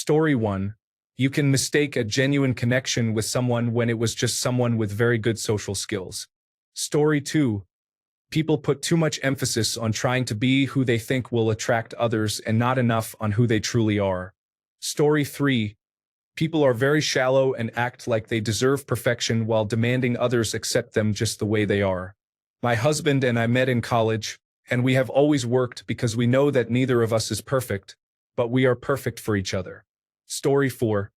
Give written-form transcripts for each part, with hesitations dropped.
Story 1. You can mistake a genuine connection with someone when it was just someone with very good social skills. Story 2. People put too much emphasis on trying to be who they think will attract others and not enough on who they truly are. Story 3. People are very shallow and act like they deserve perfection while demanding others accept them just the way they are. My husband and I met in college, and we have always worked because we know that neither of us is perfect, but we are perfect for each other. Story 4.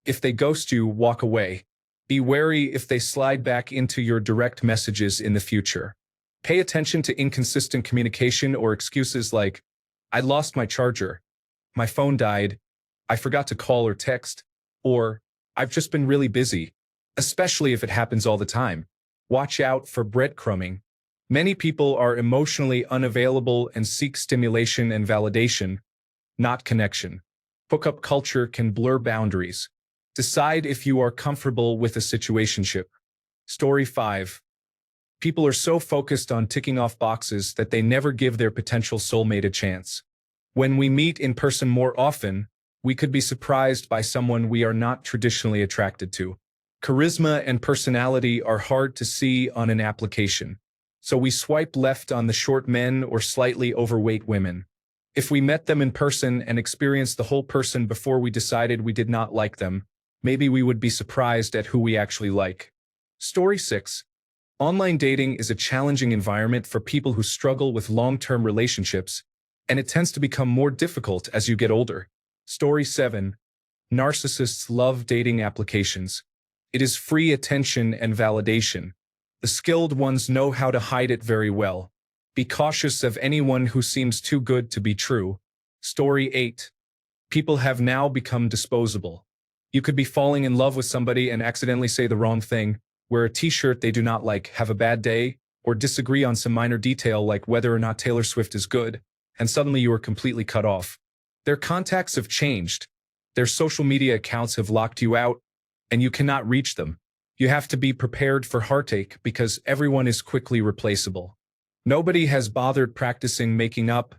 If they ghost you, walk away. Be wary if they slide back into your direct messages in the future. Pay attention to inconsistent communication or excuses like, "I lost my charger," "My phone died," "I forgot to call or text," or "I've just been really busy," especially if it happens all the time. Watch out for breadcrumbing. Many people are emotionally unavailable and seek stimulation and validation, not connection. Hookup culture can blur boundaries. Decide if you are comfortable with a situationship. Story 5. People are so focused on ticking off boxes that they never give their potential soulmate a chance. When we meet in person more often, we could be surprised by someone we are not traditionally attracted to. Charisma and personality are hard to see on an application, so we swipe left on the short men or slightly overweight women. If we met them in person and experienced the whole person before we decided we did not like them, maybe we would be surprised at who we actually like. Story 6. Online dating is a challenging environment for people who struggle with long-term relationships, and it tends to become more difficult as you get older. Story 7. Narcissists love dating applications. It is free attention and validation. The skilled ones know how to hide it very well. Be cautious of anyone who seems too good to be true. Story 8. People have now become disposable. You could be falling in love with somebody and accidentally say the wrong thing, wear a t-shirt they do not like, have a bad day, or disagree on some minor detail like whether or not Taylor Swift is good, and suddenly you are completely cut off. Their contacts have changed. Their social media accounts have locked you out, and you cannot reach them. You have to be prepared for heartache because everyone is quickly replaceable. Nobody has bothered practicing making up,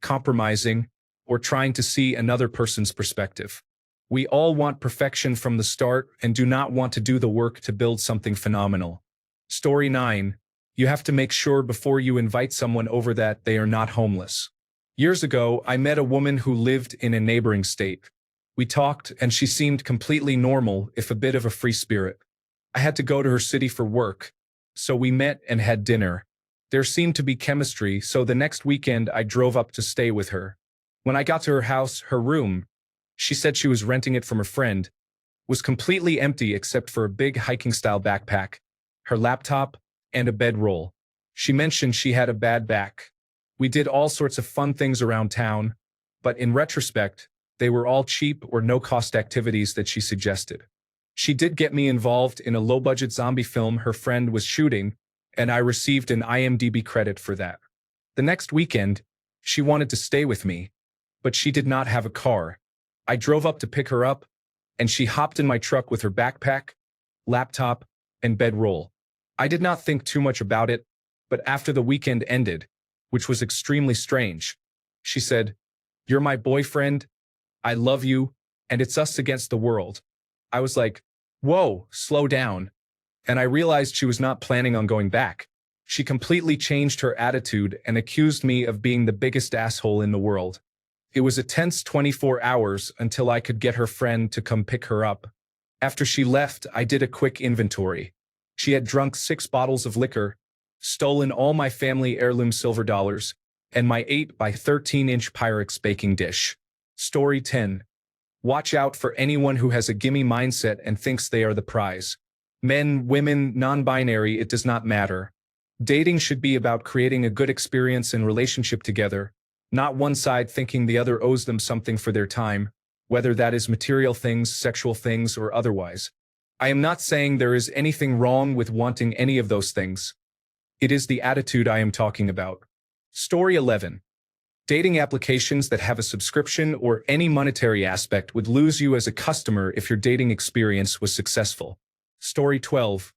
compromising, or trying to see another person's perspective. We all want perfection from the start and do not want to do the work to build something phenomenal. Story 9. You have to make sure before you invite someone over that they are not homeless. Years ago, I met a woman who lived in a neighboring state. We talked, and she seemed completely normal, if a bit of a free spirit. I had to go to her city for work, so we met and had dinner. There seemed to be chemistry, so the next weekend I drove up to stay with her. When I got to her house, her room, she said she was renting it from a friend, was completely empty except for a big hiking-style backpack, her laptop, and a bedroll. She mentioned she had a bad back. We did all sorts of fun things around town, but in retrospect, they were all cheap or no-cost activities that she suggested. She did get me involved in a low-budget zombie film her friend was shooting, and I received an IMDb credit for that. The next weekend, she wanted to stay with me, but she did not have a car. I drove up to pick her up, and she hopped in my truck with her backpack, laptop, and bedroll. I did not think too much about it, but after the weekend ended, which was extremely strange, she said, "You're my boyfriend, I love you, and it's us against the world." I was like, whoa, slow down. And I realized she was not planning on going back. She completely changed her attitude and accused me of being the biggest asshole in the world. It was a tense 24 hours until I could get her friend to come pick her up. After she left, I did a quick inventory. She had drunk 6 bottles of liquor, stolen all my family heirloom silver dollars, and my 8 by 13-inch Pyrex baking dish. Story 10. Watch out for anyone who has a gimme mindset and thinks they are the prize. Men, women, non-binary, it does not matter. Dating should be about creating a good experience and relationship together, not one side thinking the other owes them something for their time, whether that is material things, sexual things, or otherwise. I am not saying there is anything wrong with wanting any of those things. It is the attitude I am talking about. Story 11. Dating applications that have a subscription or any monetary aspect would lose you as a customer if your dating experience was successful. Story 12.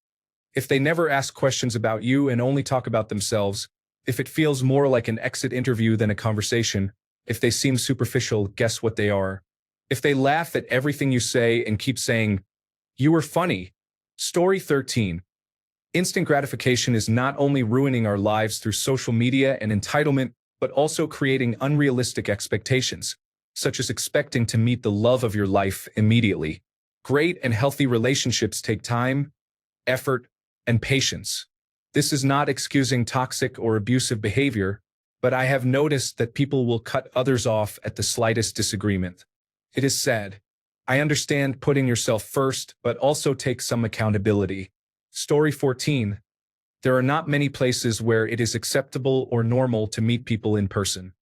If they never ask questions about you and only talk about themselves, if it feels more like an exit interview than a conversation, if they seem superficial, guess what they are. If they laugh at everything you say and keep saying, "You were funny." Story 13. Instant gratification is not only ruining our lives through social media and entitlement, but also creating unrealistic expectations, such as expecting to meet the love of your life immediately. Great and healthy relationships take time, effort, and patience. This is not excusing toxic or abusive behavior, but I have noticed that people will cut others off at the slightest disagreement. It is sad. I understand putting yourself first, but also take some accountability. Story 14. There are not many places where it is acceptable or normal to meet people in person.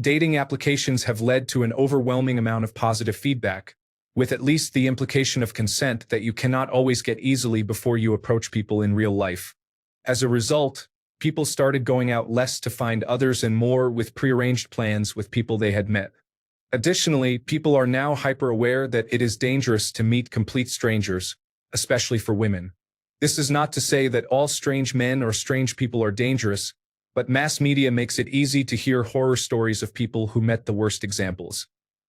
Dating applications have led to an overwhelming amount of positive feedback, with at least the implication of consent that you cannot always get easily before you approach people in real life. As a result, people started going out less to find others and more with prearranged plans with people they had met. Additionally, people are now hyper-aware that it is dangerous to meet complete strangers, especially for women. This is not to say that all strange men or strange people are dangerous, but mass media makes it easy to hear horror stories of people who met the worst examples.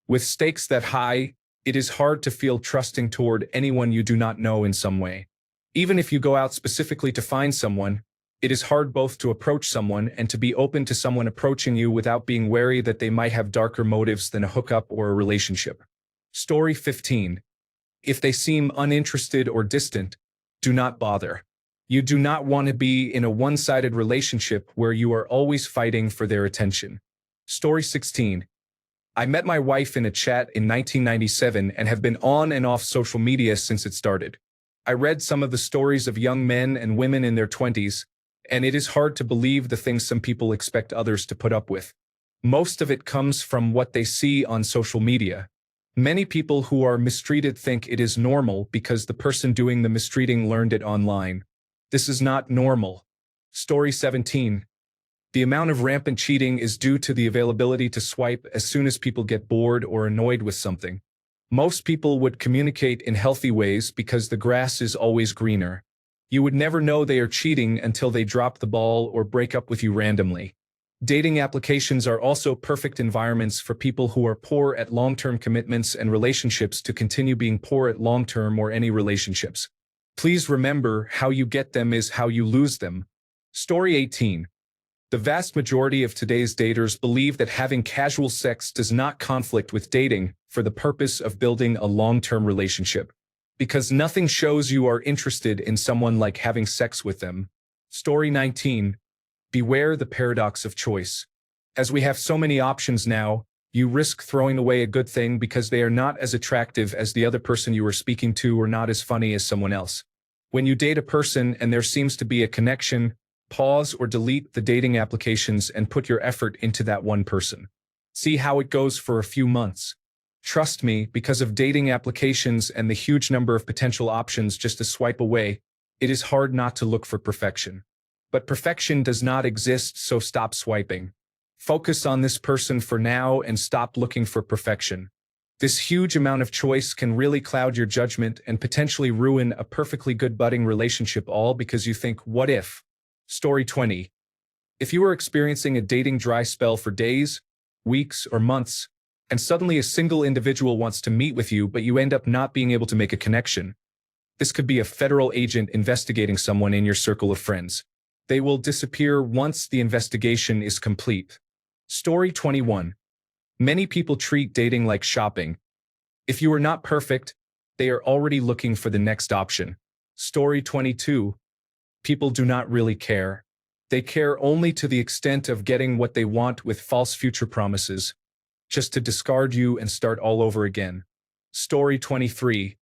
With stakes that high, it is hard to feel trusting toward anyone you do not know in some way. Even if you go out specifically to find someone, it is hard both to approach someone and to be open to someone approaching you without being wary that they might have darker motives than a hookup or a relationship. Story 15. If they seem uninterested or distant, do not bother. You do not want to be in a one-sided relationship where you are always fighting for their attention. Story 16. I met my wife in a chat in 1997 and have been on and off social media since it started. I read some of the stories of young men and women in their 20s, and it is hard to believe the things some people expect others to put up with. Most of it comes from what they see on social media. Many people who are mistreated think it is normal because the person doing the mistreating learned it online. This is not normal. Story 17. The amount of rampant cheating is due to the availability to swipe as soon as people get bored or annoyed with something. Most people would communicate in healthy ways because the grass is always greener. You would never know they are cheating until they drop the ball or break up with you randomly. Dating applications are also perfect environments for people who are poor at long-term commitments and relationships to continue being poor at long-term or any relationships. Please remember, how you get them is how you lose them. Story 18. The vast majority of today's daters believe that having casual sex does not conflict with dating for the purpose of building a long-term relationship. Because nothing shows you are interested in someone like having sex with them. Story 19. Beware the paradox of choice. As we have so many options now, you risk throwing away a good thing because they are not as attractive as the other person you are speaking to or not as funny as someone else. When you date a person and there seems to be a connection, pause or delete the dating applications and put your effort into that one person. See how it goes for a few months. Trust me, because of dating applications and the huge number of potential options just a swipe away, it is hard not to look for perfection. But perfection does not exist, so stop swiping. Focus on this person for now and stop looking for perfection. This huge amount of choice can really cloud your judgment and potentially ruin a perfectly good budding relationship, all because you think, what if? Story 20. If you are experiencing a dating dry spell for days, weeks, or months, and suddenly a single individual wants to meet with you but you end up not being able to make a connection, this could be a federal agent investigating someone in your circle of friends. They will disappear once the investigation is complete. Story 21. Many people treat dating like shopping. If you are not perfect, they are already looking for the next option. Story 22. People do not really care. They care only to the extent of getting what they want with false future promises, just to discard you and start all over again. Story 23.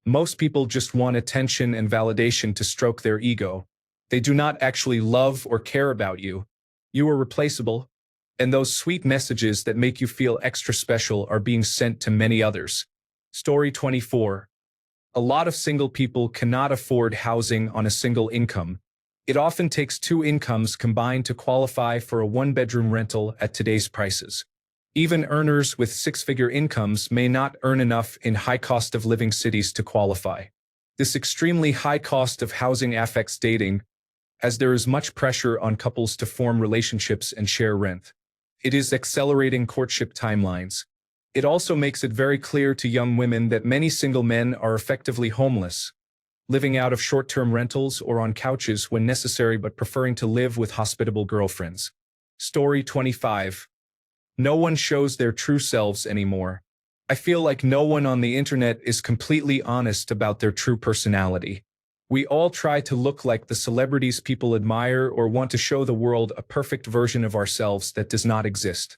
Most people just want attention and validation to stroke their ego. They do not actually love or care about you. You are replaceable, and those sweet messages that make you feel extra special are being sent to many others. Story 24. A lot of single people cannot afford housing on a single income. It often takes two incomes combined to qualify for a one-bedroom rental at today's prices. Even earners with six-figure incomes may not earn enough in high-cost-of-living cities to qualify. This extremely high cost of housing affects dating, as there is much pressure on couples to form relationships and share rent. It is accelerating courtship timelines. It also makes it very clear to young women that many single men are effectively homeless, living out of short-term rentals or on couches when necessary but preferring to live with hospitable girlfriends. Story 25. No one shows their true selves anymore. I feel like no one on the internet is completely honest about their true personality. We all try to look like the celebrities people admire or want to show the world a perfect version of ourselves that does not exist.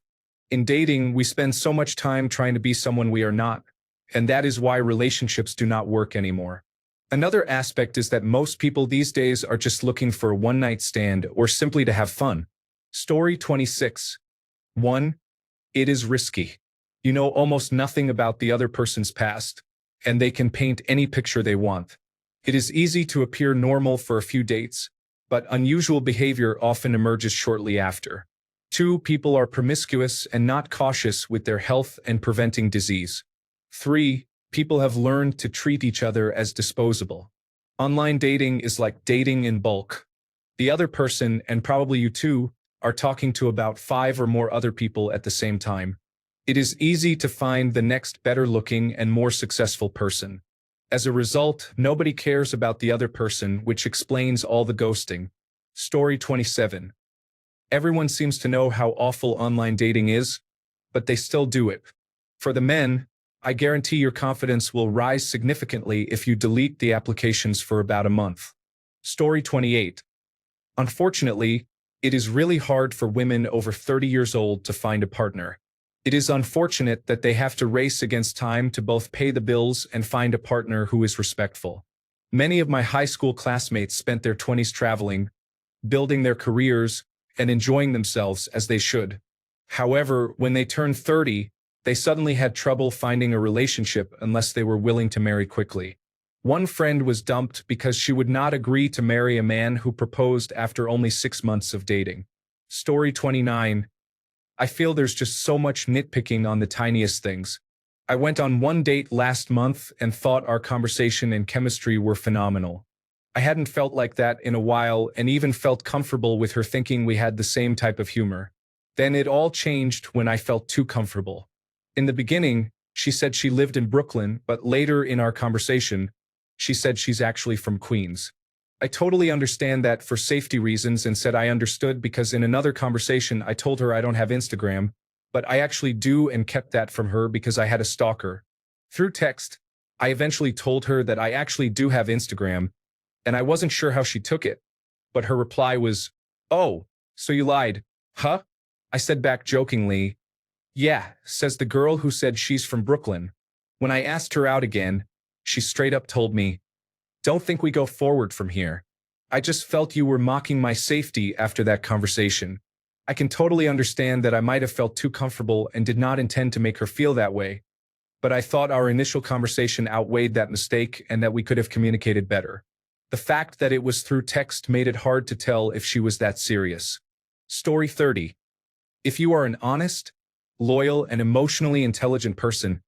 In dating, we spend so much time trying to be someone we are not, and that is why relationships do not work anymore. Another aspect is that most people these days are just looking for a one-night stand or simply to have fun. Story 26. 1. It is risky. You know almost nothing about the other person's past, and they can paint any picture they want. It is easy to appear normal for a few dates, but unusual behavior often emerges shortly after. 2. People are promiscuous and not cautious with their health and preventing disease. 3. People have learned to treat each other as disposable. Online dating is like dating in bulk. The other person, and probably you too, are talking to about 5 or more other people at the same time. It is easy to find the next better-looking and more successful person. As a result, nobody cares about the other person, which explains all the ghosting. Story 27. Everyone seems to know how awful online dating is, but they still do it. For the men, I guarantee your confidence will rise significantly if you delete the applications for about a month. Story 28. Unfortunately, it is really hard for women over 30 years old to find a partner. It is unfortunate that they have to race against time to both pay the bills and find a partner who is respectful. Many of my high school classmates spent their 20s traveling, building their careers, and enjoying themselves as they should. However, when they turned 30, they suddenly had trouble finding a relationship unless they were willing to marry quickly. One friend was dumped because she would not agree to marry a man who proposed after only 6 months of dating. Story 29. I feel there's just so much nitpicking on the tiniest things. I went on one date last month and thought our conversation and chemistry were phenomenal. I hadn't felt like that in a while and even felt comfortable with her thinking we had the same type of humor. Then it all changed when I felt too comfortable. In the beginning, she said she lived in Brooklyn, but later in our conversation, she said she's actually from Queens. I totally understand that for safety reasons and said I understood because in another conversation I told her I don't have Instagram, but I actually do and kept that from her because I had a stalker. Through text, I eventually told her that I actually do have Instagram, and I wasn't sure how she took it, but her reply was, "Oh, so you lied, huh?" I said back jokingly, "Yeah," says the girl who said she's from Brooklyn. When I asked her out again, she straight up told me, "Don't think we go forward from here. I just felt you were mocking my safety after that conversation." I can totally understand that I might have felt too comfortable and did not intend to make her feel that way, but I thought our initial conversation outweighed that mistake and that we could have communicated better. The fact that it was through text made it hard to tell if she was that serious. Story 30. If you are an honest, loyal, and emotionally intelligent person,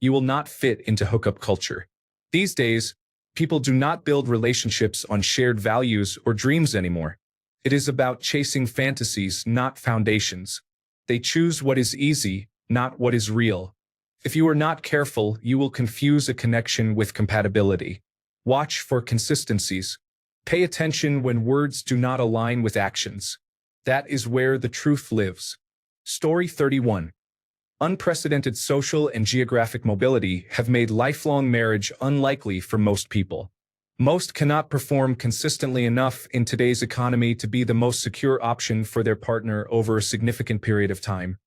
you will not fit into hookup culture. These days, people do not build relationships on shared values or dreams anymore. It is about chasing fantasies, not foundations. They choose what is easy, not what is real. If you are not careful, you will confuse a connection with compatibility. Watch for consistencies. Pay attention when words do not align with actions. That is where the truth lives. Story 31. Unprecedented social and geographic mobility have made lifelong marriage unlikely for most people. Most cannot perform consistently enough in today's economy to be the most secure option for their partner over a significant period of time.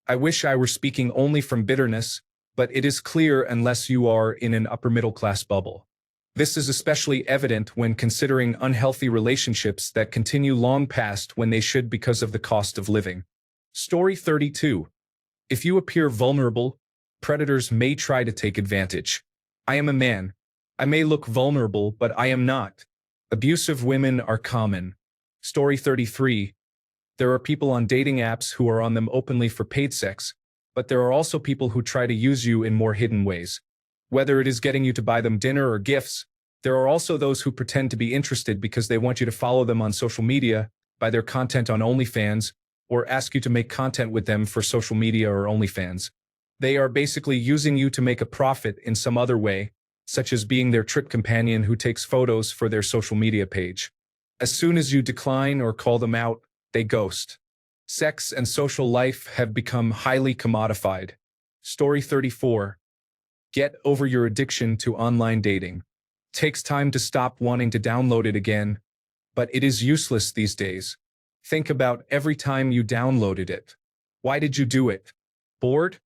I wish I were speaking only from bitterness, but it is clear unless you are in an upper-middle-class bubble. This is especially evident when considering unhealthy relationships that continue long past when they should because of the cost of living. Story 32. If you appear vulnerable, predators may try to take advantage. I am a man. I may look vulnerable, but I am not. Abusive women are common. Story 33. There are people on dating apps who are on them openly for paid sex, but there are also people who try to use you in more hidden ways. Whether it is getting you to buy them dinner or gifts, there are also those who pretend to be interested because they want you to follow them on social media, buy their content on OnlyFans, or ask you to make content with them for social media or OnlyFans. They are basically using you to make a profit in some other way, such as being their trip companion who takes photos for their social media page. As soon as you decline or call them out, they ghost. Sex and social life have become highly commodified. Story 34. Get over your addiction to online dating. Takes time to stop wanting to download it again, but it is useless these days. Think about every time you downloaded it. Why did you do it? Bored?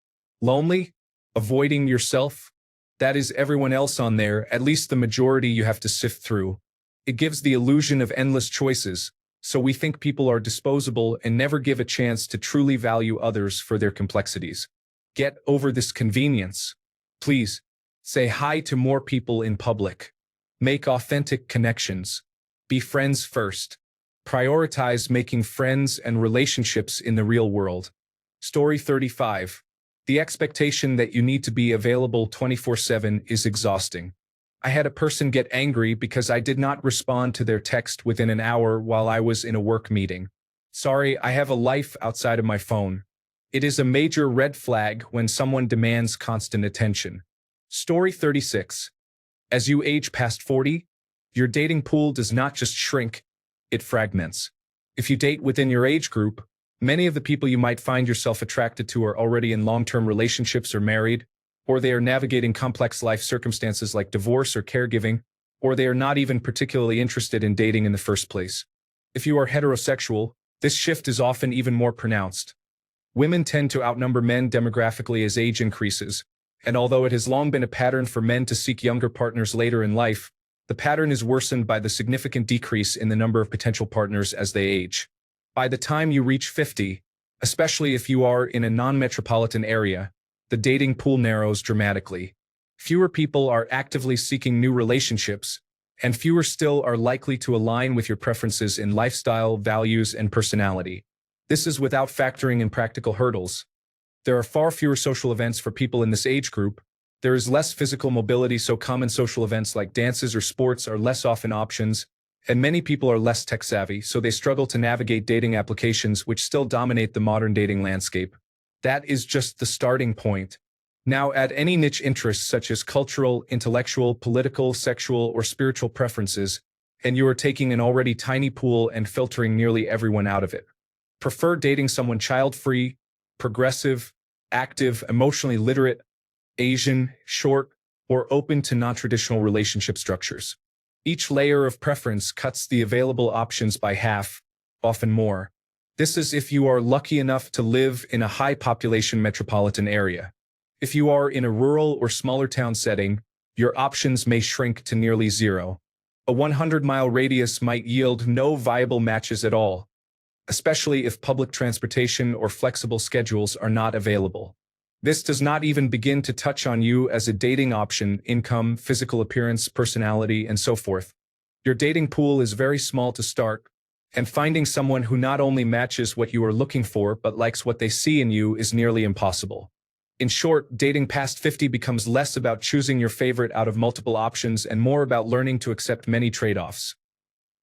Lonely? Avoiding yourself? That is everyone else on there, at least the majority you have to sift through. It gives the illusion of endless choices, so we think people are disposable and never give a chance to truly value others for their complexities. Get over this convenience. Please, say hi to more people in public. Make authentic connections. Be friends first. Prioritize making friends and relationships in the real world. Story 35. The expectation that you need to be available 24/7 is exhausting. I had a person get angry because I did not respond to their text within an hour while I was in a work meeting. Sorry, I have a life outside of my phone. It is a major red flag when someone demands constant attention. Story 36. As you age past 40, your dating pool does not just shrink, it fragments. If you date within your age group, many of the people you might find yourself attracted to are already in long-term relationships or married, or they are navigating complex life circumstances like divorce or caregiving, or they are not even particularly interested in dating in the first place. If you are heterosexual, this shift is often even more pronounced. Women tend to outnumber men demographically as age increases, and although it has long been a pattern for men to seek younger partners later in life, the pattern is worsened by the significant decrease in the number of potential partners as they age. By the time you reach 50, especially if you are in a non-metropolitan area, the dating pool narrows dramatically. Fewer people are actively seeking new relationships, and fewer still are likely to align with your preferences in lifestyle, values, and personality. This is without factoring in practical hurdles. There are far fewer social events for people in this age group. There is less physical mobility, so common social events like dances or sports are less often options, and many people are less tech-savvy, so they struggle to navigate dating applications which still dominate the modern dating landscape. That is just the starting point. Now add any niche interests such as cultural, intellectual, political, sexual, or spiritual preferences, and you are taking an already tiny pool and filtering nearly everyone out of it. Prefer dating someone child-free, progressive, active, emotionally literate, Asian, short, or open to non-traditional relationship structures. Each layer of preference cuts the available options by half, often more. This is if you are lucky enough to live in a high-population metropolitan area. If you are in a rural or smaller town setting, your options may shrink to nearly zero. A 100-mile radius might yield no viable matches at all, especially if public transportation or flexible schedules are not available. This does not even begin to touch on you as a dating option, income, physical appearance, personality, and so forth. Your dating pool is very small to start, and finding someone who not only matches what you are looking for but likes what they see in you is nearly impossible. In short, dating past 50 becomes less about choosing your favorite out of multiple options and more about learning to accept many trade-offs.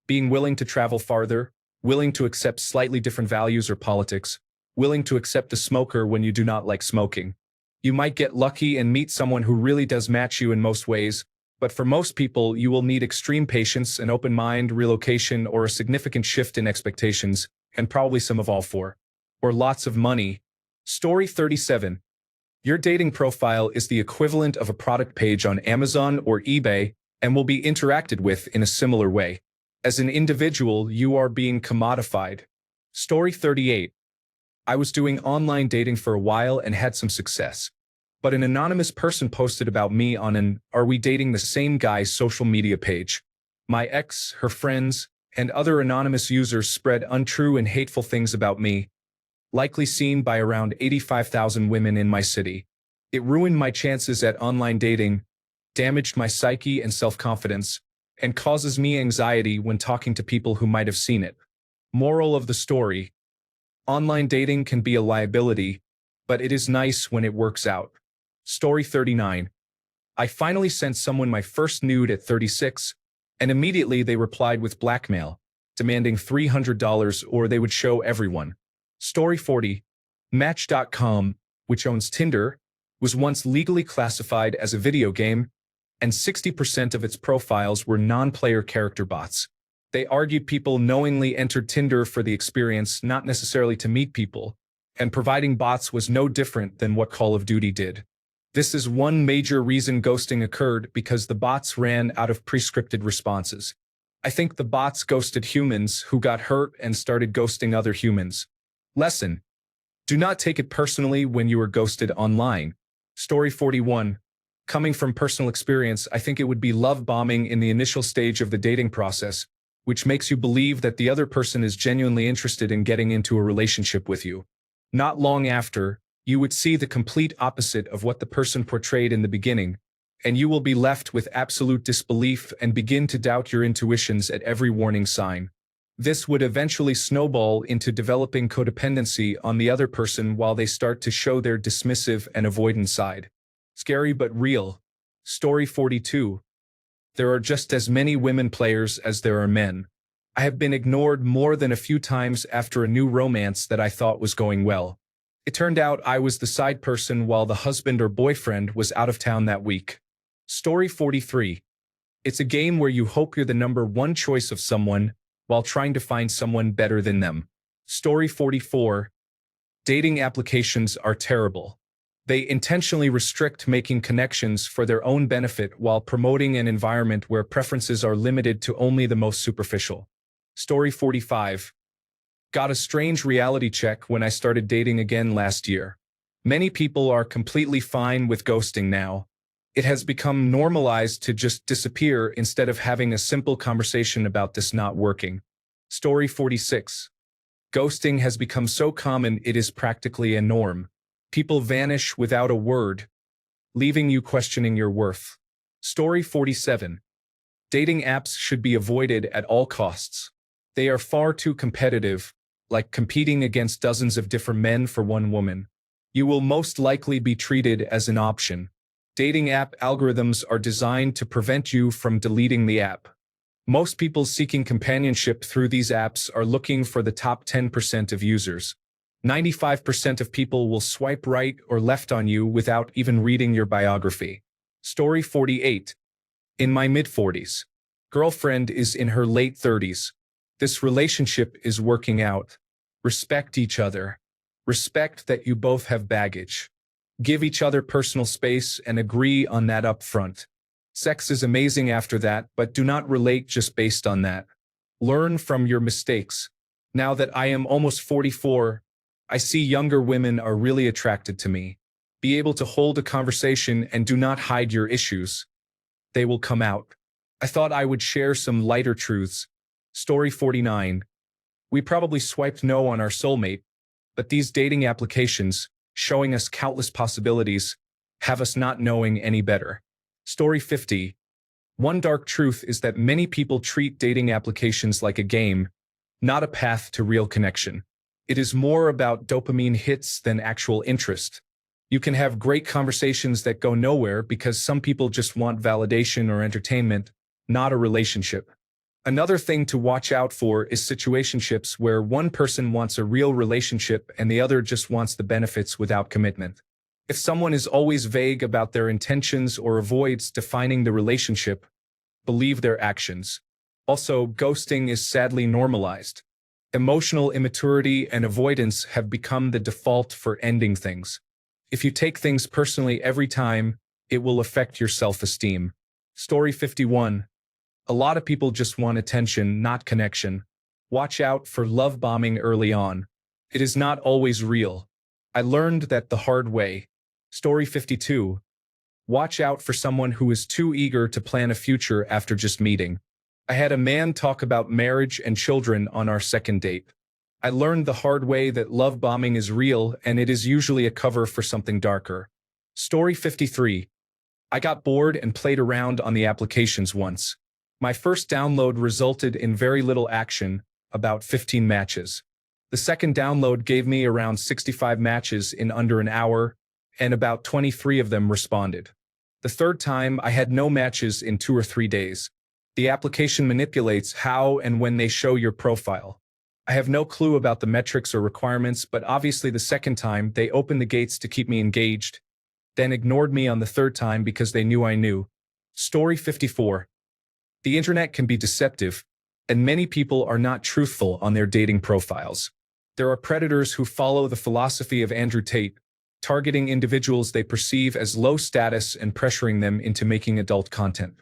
Being willing to travel farther, willing to accept slightly different values or politics, willing to accept a smoker when you do not like smoking. You might get lucky and meet someone who really does match you in most ways, but for most people, you will need extreme patience, an open mind, relocation, or a significant shift in expectations, and probably some of all four. Or lots of money. Story 37. Your dating profile is the equivalent of a product page on Amazon or eBay and will be interacted with in a similar way. As an individual, you are being commodified. Story 38. I was doing online dating for a while and had some success. But an anonymous person posted about me on an "Are we dating the same guy" social media page. My ex, her friends, and other anonymous users spread untrue and hateful things about me, likely seen by around 85,000 women in my city. It ruined my chances at online dating, damaged my psyche and self-confidence, and causes me anxiety when talking to people who might have seen it. Moral of the story: online dating can be a liability, but it is nice when it works out. Story 39. I finally sent someone my first nude at 36, and immediately they replied with blackmail, demanding $300 or they would show everyone. Story 40. Match.com, which owns Tinder, was once legally classified as a video game, and 60% of its profiles were non-player character bots. They argued people knowingly entered Tinder for the experience, not necessarily to meet people, and providing bots was no different than what Call of Duty did. This is one major reason ghosting occurred, because the bots ran out of pre-scripted responses. I think the bots ghosted humans who got hurt and started ghosting other humans. Lesson: do not take it personally when you are ghosted online. Story 41. Coming from personal experience, I think it would be love bombing in the initial stage of the dating process, which makes you believe that the other person is genuinely interested in getting into a relationship with you. Not long after, you would see the complete opposite of what the person portrayed in the beginning, and you will be left with absolute disbelief and begin to doubt your intuitions at every warning sign. This would eventually snowball into developing codependency on the other person while they start to show their dismissive and avoidant side. Scary but real. Story 42. There are just as many women players as there are men. I have been ignored more than a few times after a new romance that I thought was going well. It turned out I was the side person while the husband or boyfriend was out of town that week. Story 43. It's a game where you hope you're the number one choice of someone while trying to find someone better than them. Story 44. Dating applications are terrible. They intentionally restrict making connections for their own benefit while promoting an environment where preferences are limited to only the most superficial. Story 45. Got a strange reality check when I started dating again last year. Many people are completely fine with ghosting now. It has become normalized to just disappear instead of having a simple conversation about this not working. Story 46. Ghosting has become so common it is practically a norm. People vanish without a word, leaving you questioning your worth. Story 47. Dating apps should be avoided at all costs. They are far too competitive, like competing against dozens of different men for one woman. You will most likely be treated as an option. Dating app algorithms are designed to prevent you from deleting the app. Most people seeking companionship through these apps are looking for the top 10% of users. 95% of people will swipe right or left on you without even reading your biography. Story 48. In my mid-40s. Girlfriend is in her late 30s. This relationship is working out. Respect each other. Respect that you both have baggage. Give each other personal space and agree on that up front. Sex is amazing after that, but do not relate just based on that. Learn from your mistakes. Now that I am almost 44, I see younger women are really attracted to me. Be able to hold a conversation and do not hide your issues. They will come out. I thought I would share some lighter truths. Story 49. We probably swiped no on our soulmate, but these dating applications, showing us countless possibilities, have us not knowing any better. Story 50. One dark truth is that many people treat dating applications like a game, not a path to real connection. It is more about dopamine hits than actual interest. You can have great conversations that go nowhere because some people just want validation or entertainment, not a relationship. Another thing to watch out for is situationships where one person wants a real relationship and the other just wants the benefits without commitment. If someone is always vague about their intentions or avoids defining the relationship, believe their actions. Also, ghosting is sadly normalized. Emotional immaturity and avoidance have become the default for ending things. If you take things personally every time, it will affect your self-esteem. Story 51. A lot of people just want attention, not connection. Watch out for love bombing early on. It is not always real. I learned that the hard way. Story 52. Watch out for someone who is too eager to plan a future after just meeting. I had a man talk about marriage and children on our second date. I learned the hard way that love bombing is real and it is usually a cover for something darker. Story 53. I got bored and played around on the applications once. My first download resulted in very little action, about 15 matches. The second download gave me around 65 matches in under an hour, and about 23 of them responded. The third time, I had no matches in 2 or 3 days. The application manipulates how and when they show your profile. I have no clue about the metrics or requirements, but obviously the second time, they opened the gates to keep me engaged. then ignored me on the third time because they knew I knew. Story 54. The internet can be deceptive, and many people are not truthful on their dating profiles. There are predators who follow the philosophy of Andrew Tate, targeting individuals they perceive as low status and pressuring them into making adult content.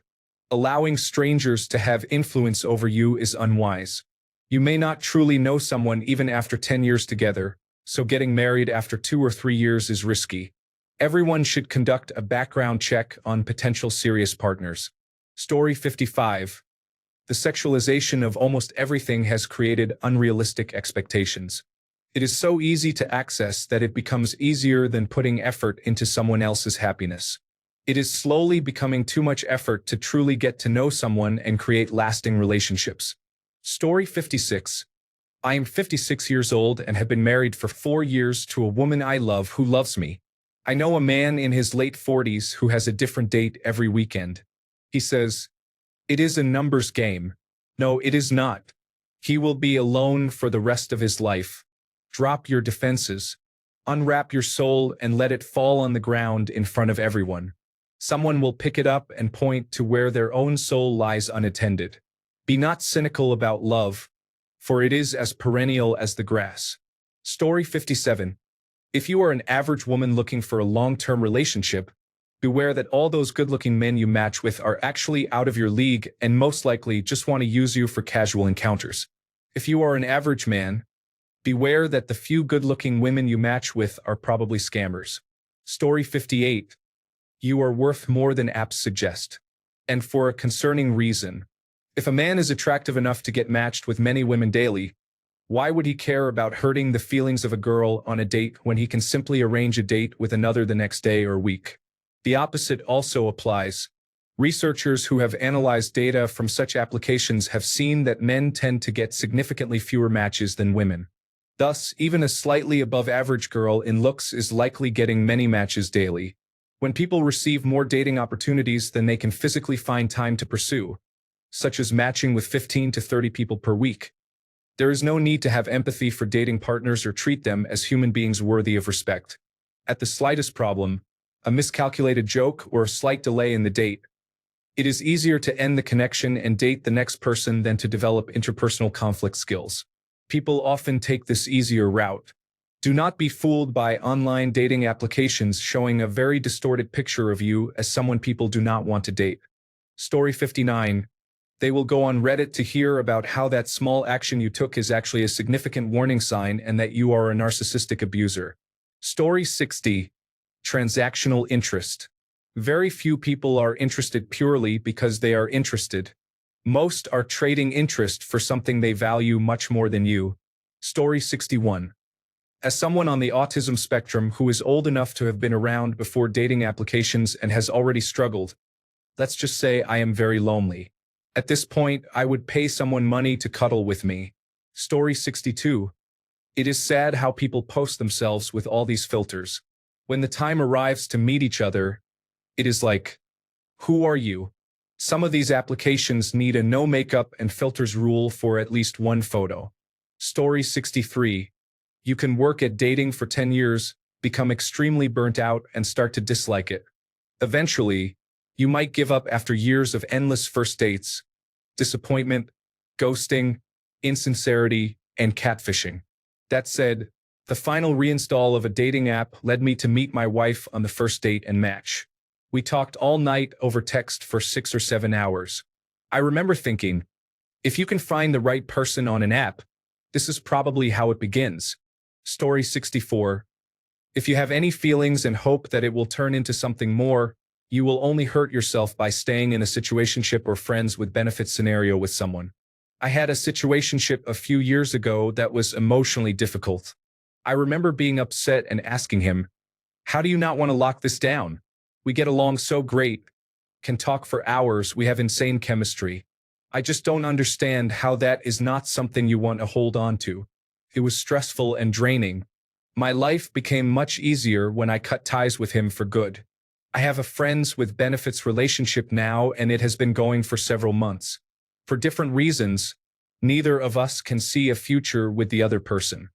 Allowing strangers to have influence over you is unwise. You may not truly know someone even after 10 years together, so getting married after 2 or 3 years is risky. Everyone should conduct a background check on potential serious partners. Story 55. The sexualization of almost everything has created unrealistic expectations. It is so easy to access that it becomes easier than putting effort into someone else's happiness. It is slowly becoming too much effort to truly get to know someone and create lasting relationships. Story 56. I am 56 years old and have been married for 4 years to a woman I love who loves me. I know a man in his late 40s who has a different date every weekend. He says, "It is a numbers game." No, it is not. He will be alone for the rest of his life. Drop your defenses. Unwrap your soul and let it fall on the ground in front of everyone. Someone will pick it up and point to where their own soul lies unattended. Be not cynical about love, for it is as perennial as the grass. Story 57. If you are an average woman looking for a long-term relationship, beware that all those good-looking men you match with are actually out of your league and most likely just want to use you for casual encounters. If you are an average man, beware that the few good-looking women you match with are probably scammers. Story 58. You are worth more than apps suggest. And for a concerning reason. If a man is attractive enough to get matched with many women daily, why would he care about hurting the feelings of a girl on a date when he can simply arrange a date with another the next day or week? The opposite also applies. Researchers who have analyzed data from such applications have seen that men tend to get significantly fewer matches than women. Thus, even a slightly above-average girl in looks is likely getting many matches daily. When people receive more dating opportunities than they can physically find time to pursue, such as matching with 15 to 30 people per week, there is no need to have empathy for dating partners or treat them as human beings worthy of respect. At the slightest problem, a miscalculated joke or a slight delay in the date, it is easier to end the connection and date the next person than to develop interpersonal conflict skills. People often take this easier route. Do not be fooled by online dating applications showing a very distorted picture of you as someone people do not want to date. Story 59. They will go on Reddit to hear about how that small action you took is actually a significant warning sign and that you are a narcissistic abuser. Story 60. Transactional interest. Very few people are interested purely because they are interested. Most are trading interest for something they value much more than you. Story 61. As someone on the autism spectrum who is old enough to have been around before dating applications and has already struggled, let's just say I am very lonely. At this point, I would pay someone money to cuddle with me. Story 62. It is sad how people post themselves with all these filters. When the time arrives to meet each other, it is like, who are you? Some of these applications need a no makeup and filters rule for at least one photo. Story 63. You can work at dating for 10 years, become extremely burnt out, and start to dislike it. Eventually, you might give up after years of endless first dates, disappointment, ghosting, insincerity, and catfishing. That said, the final reinstall of a dating app led me to meet my wife on the first date and match. We talked all night over text for 6 or 7 hours. I remember thinking, if you can find the right person on an app, this is probably how it begins. Story 64. If you have any feelings and hope that it will turn into something more, you will only hurt yourself by staying in a situationship or friends with benefits scenario with someone. I had a situationship a few years ago that was emotionally difficult. I remember being upset and asking him, "How do you not want to lock this down? We get along so great, can talk for hours, we have insane chemistry. I just don't understand how that is not something you want to hold on to." It was stressful and draining. My life became much easier when I cut ties with him for good. I have a friends with benefits relationship now, and it has been going for several months. For different reasons, neither of us can see a future with the other person.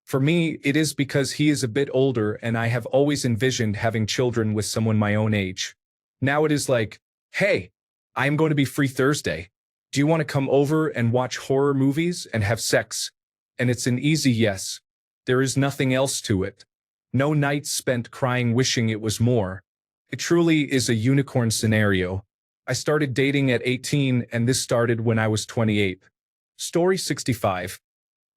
For me, it is because he is a bit older and I have always envisioned having children with someone my own age. Now it is like, hey, I am going to be free Thursday. Do you want to come over and watch horror movies and have sex? And it's an easy yes. There is nothing else to it. No nights spent crying wishing it was more. It truly is a unicorn scenario. I started dating at 18 and this started when I was 28. Story 65.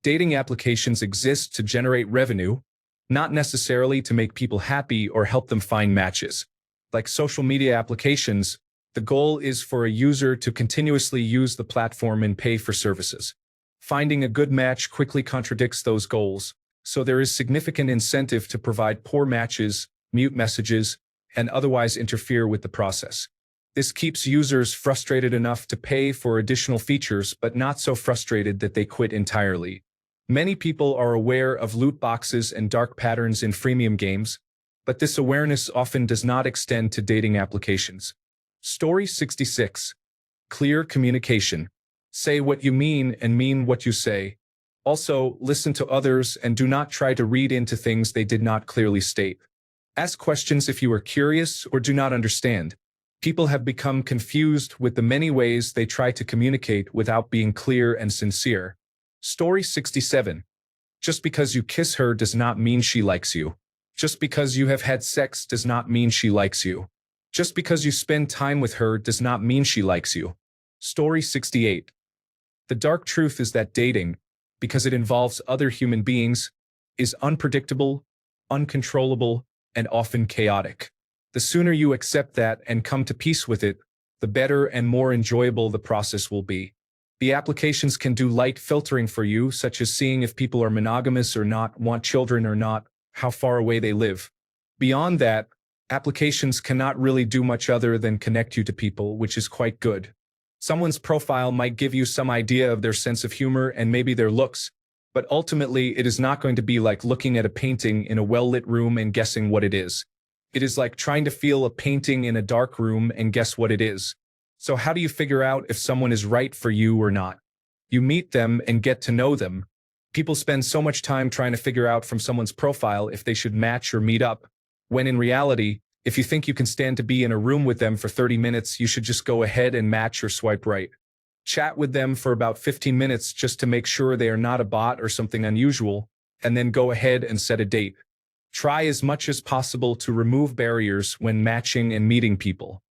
Dating applications exist to generate revenue, not necessarily to make people happy or help them find matches. Like social media applications, the goal is for a user to continuously use the platform and pay for services. Finding a good match quickly contradicts those goals, so there is significant incentive to provide poor matches, mute messages, and otherwise interfere with the process. This keeps users frustrated enough to pay for additional features but not so frustrated that they quit entirely. Many people are aware of loot boxes and dark patterns in freemium games, but this awareness often does not extend to dating applications. Story 66. Clear communication. Say what you mean and mean what you say. Also, listen to others and do not try to read into things they did not clearly state. Ask questions if you are curious or do not understand. People have become confused with the many ways they try to communicate without being clear and sincere. Story 67. Just because you kiss her does not mean she likes you. Just because you have had sex does not mean she likes you. Just because you spend time with her does not mean she likes you. Story 68. The dark truth is that dating, because it involves other human beings, is unpredictable, uncontrollable, and often chaotic. The sooner you accept that and come to peace with it, the better and more enjoyable the process will be. The applications can do light filtering for you, such as seeing if people are monogamous or not, want children or not, how far away they live. Beyond that, applications cannot really do much other than connect you to people, which is quite good. Someone's profile might give you some idea of their sense of humor and maybe their looks, but ultimately it is not going to be like looking at a painting in a well-lit room and guessing what it is. It is like trying to feel a painting in a dark room and guess what it is. So how do you figure out if someone is right for you or not? You meet them and get to know them. People spend so much time trying to figure out from someone's profile if they should match or meet up, when in reality, if you think you can stand to be in a room with them for 30 minutes, you should just go ahead and match or swipe right. Chat with them for about 15 minutes just to make sure they are not a bot or something unusual, and then go ahead and set a date. Try as much as possible to remove barriers when matching and meeting people.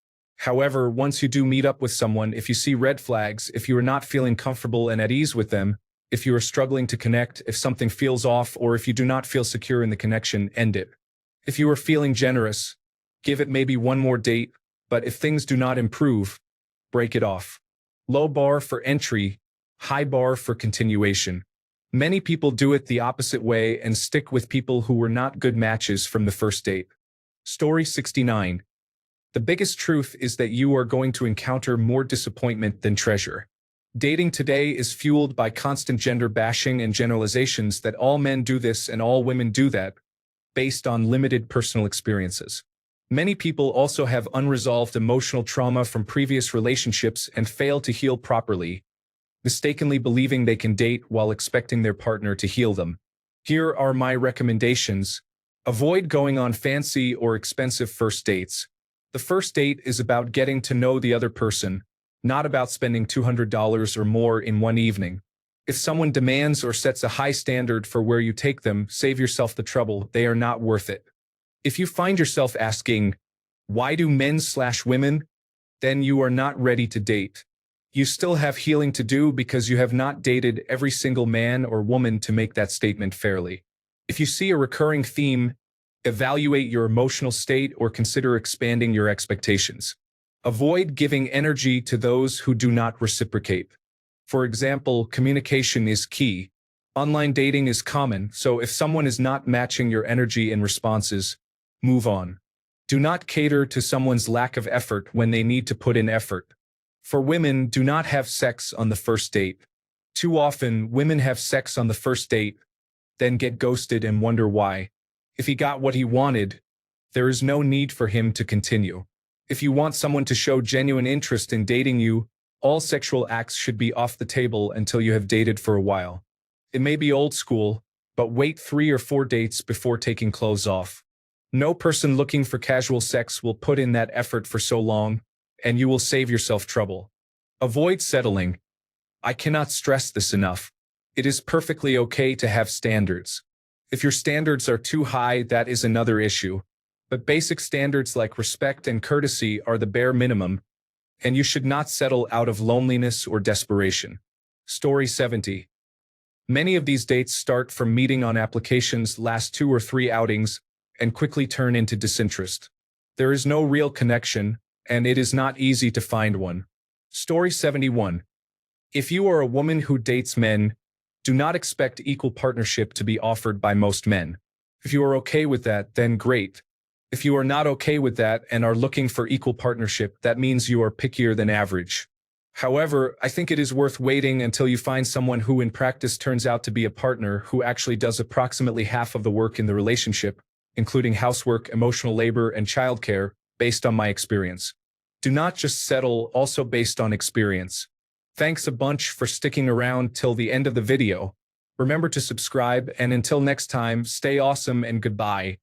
However, once you do meet up with someone, if you see red flags, if you are not feeling comfortable and at ease with them, if you are struggling to connect, if something feels off, or if you do not feel secure in the connection, end it. If you are feeling generous, give it maybe one more date, but if things do not improve, break it off. Low bar for entry, high bar for continuation. Many people do it the opposite way and stick with people who were not good matches from the first date. Story 69. The biggest truth is that you are going to encounter more disappointment than treasure. Dating today is fueled by constant gender bashing and generalizations that all men do this and all women do that, based on limited personal experiences. Many people also have unresolved emotional trauma from previous relationships and fail to heal properly, mistakenly believing they can date while expecting their partner to heal them. Here are my recommendations. Avoid going on fancy or expensive first dates. The first date is about getting to know the other person, not about spending $200 or more in one evening. If someone demands or sets a high standard for where you take them, save yourself the trouble. They are not worth it. If you find yourself asking, why do men/women? Then you are not ready to date. You still have healing to do because you have not dated every single man or woman to make that statement fairly. If you see a recurring theme, evaluate your emotional state or consider expanding your expectations. Avoid giving energy to those who do not reciprocate. For example, communication is key. Online dating is common, so if someone is not matching your energy and responses, move on. Do not cater to someone's lack of effort when they need to put in effort. For women, do not have sex on the first date. Too often, women have sex on the first date, then get ghosted and wonder why. If he got what he wanted, there is no need for him to continue. If you want someone to show genuine interest in dating you, all sexual acts should be off the table until you have dated for a while. It may be old school, but wait 3 or 4 dates before taking clothes off. No person looking for casual sex will put in that effort for so long, and you will save yourself trouble. Avoid settling. I cannot stress this enough. It is perfectly okay to have standards. If your standards are too high, that is another issue. But basic standards like respect and courtesy are the bare minimum, and you should not settle out of loneliness or desperation. Story 70. Many of these dates start from meeting on applications, last 2 or 3 outings, and quickly turn into disinterest. There is no real connection, and it is not easy to find one. Story 71. If you are a woman who dates men, do not expect equal partnership to be offered by most men. If you are okay with that, then great. If you are not okay with that and are looking for equal partnership, that means you are pickier than average. However, I think it is worth waiting until you find someone who in practice turns out to be a partner who actually does approximately half of the work in the relationship, including housework, emotional labor, and childcare, based on my experience. Do not just settle, also based on experience. Thanks a bunch for sticking around till the end of the video. Remember to subscribe, and until next time, stay awesome and goodbye.